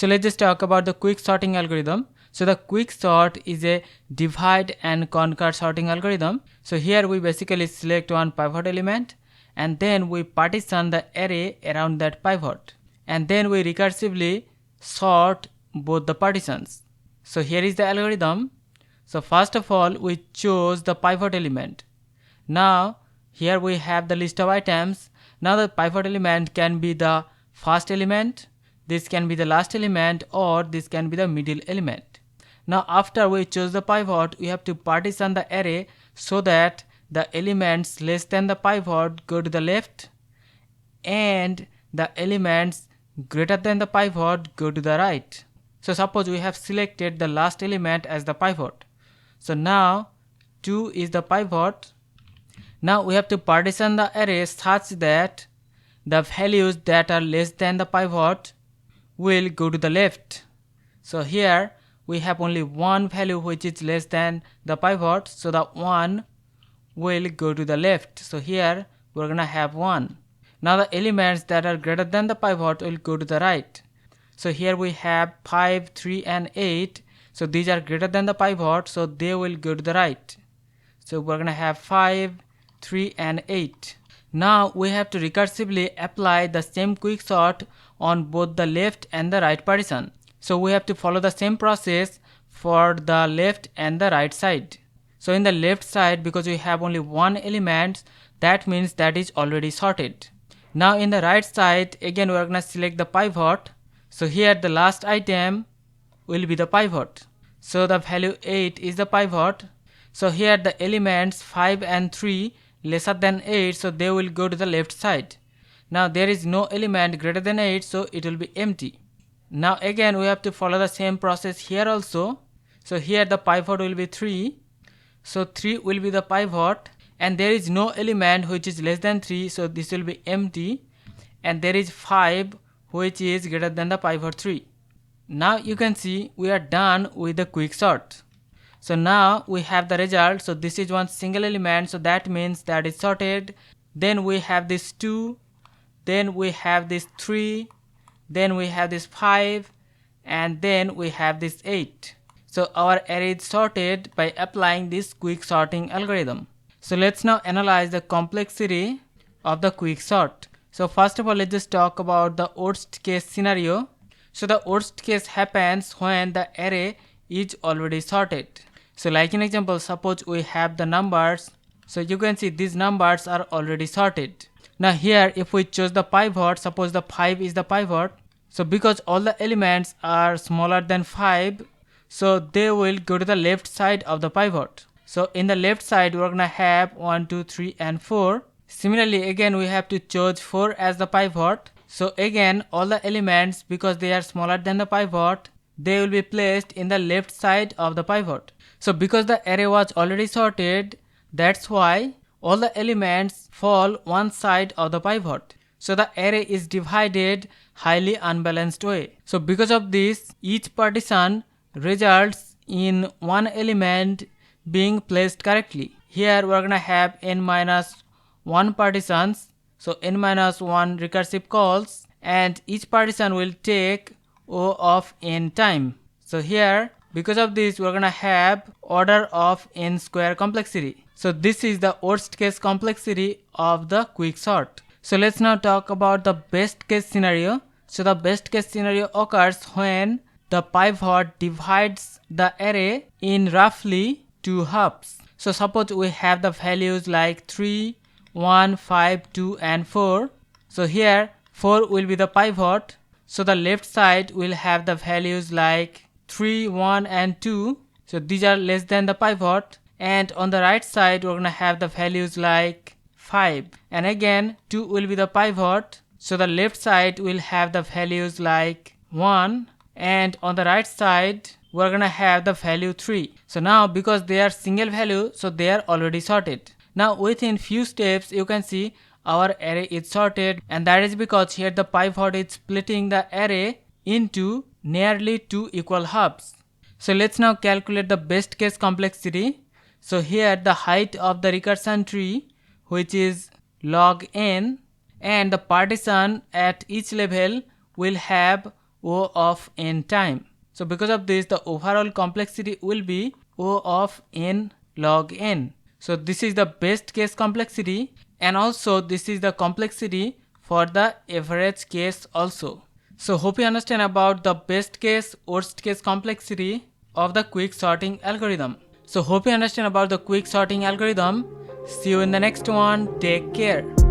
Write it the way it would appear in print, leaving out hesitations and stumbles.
So let's just talk about the quick sorting algorithm. So the quick sort is a divide and conquer sorting algorithm. So here we basically select one pivot element and then we partition the array around that pivot. And then we recursively sort both the partitions. So here is the algorithm. So first of all, we chose the pivot element. Now here we have the list of items. Now the pivot element can be the first element, this can be the last element, or this can be the middle element. Now after we choose the pivot, we have to partition the array so that the elements less than the pivot go to the left and the elements greater than the pivot go to the right. So suppose we have selected the last element as the pivot. So now 2 is the pivot. Now we have to partition the array such that the values that are less than the pivot will go to the left. So here we have only one value which is less than the pivot, so the 1 will go to the left. So here we're gonna have 1. Now the elements that are greater than the pivot will go to the right. So here we have 5, 3 and 8. So these are greater than the pivot, so they will go to the right. So we're gonna have 5, 3 and 8. Now we have to recursively apply the same quicksort on both the left and the right partition. So we have to follow the same process for the left and the right side. So in the left side, because we have only one element, that means that is already sorted. Now in the right side, again we are going to select the pivot. So here the last item will be the pivot. So the value 8 is the pivot. So here the elements 5 and 3 lesser than 8, so they will go to the left side. Now there is no element greater than 8, so it will be empty. Now again we have to follow the same process here also. So here the pivot will be 3. So 3 will be the pivot, and there is no element which is less than 3, so this will be empty. And there is 5 which is greater than the pivot 3. Now you can see we are done with the quick sort. So now we have the result. So this is one single element, so that means that is sorted. Then we have this 2, then we have this 3, then we have this 5, and then we have this 8. So our array is sorted by applying this quick sorting algorithm. So let's now analyze the complexity of the quick sort. So first of all, let's just talk about the worst case scenario. So the worst case happens when the array is already sorted. So like in example, suppose we have the numbers. So you can see these numbers are already sorted. Now here if we choose the pivot, suppose the 5 is the pivot. So because all the elements are smaller than 5, so they will go to the left side of the pivot. So in the left side we're gonna have 1, 2, 3 and 4. Similarly again we have to choose 4 as the pivot. So again all the elements, because they are smaller than the pivot, they will be placed in the left side of the pivot. So because the array was already sorted, that's why all the elements fall one side of the pivot. So the array is divided highly unbalanced way. So because of this, each partition results in one element being placed correctly. Here we are gonna have n-1 partitions. So n-1 recursive calls, and each partition will take O of n time. So here because of this we are gonna have order of n square complexity. So this is the worst case complexity of the quick sort. So let's now talk about the best case scenario. So the best case scenario occurs when the pivot divides the array in roughly 2 halves. So suppose we have the values like 3, 1, 5, 2 and 4. So here 4 will be the pivot. So the left side will have the values like 3, 1 and 2. So these are less than the pivot. And on the right side we're gonna have the values like 5. And again 2 will be the pivot. So the left side will have the values like 1. And on the right side we're gonna have the value 3. So now because they are single value, so they are already sorted. Now within few steps you can see our array is sorted, and that is because here the pivot is splitting the array into nearly 2 equal halves. So let's now calculate the best case complexity. So here the height of the recursion tree, which is log n, and the partition at each level will have O of n time. So because of this, the overall complexity will be O of n log n. So this is the best case complexity, and also this is the complexity for the average case also. So hope you understand about the best case, worst case complexity of the quick sorting algorithm. So hope you understand about the quick sorting algorithm. See you in the next one. Take care.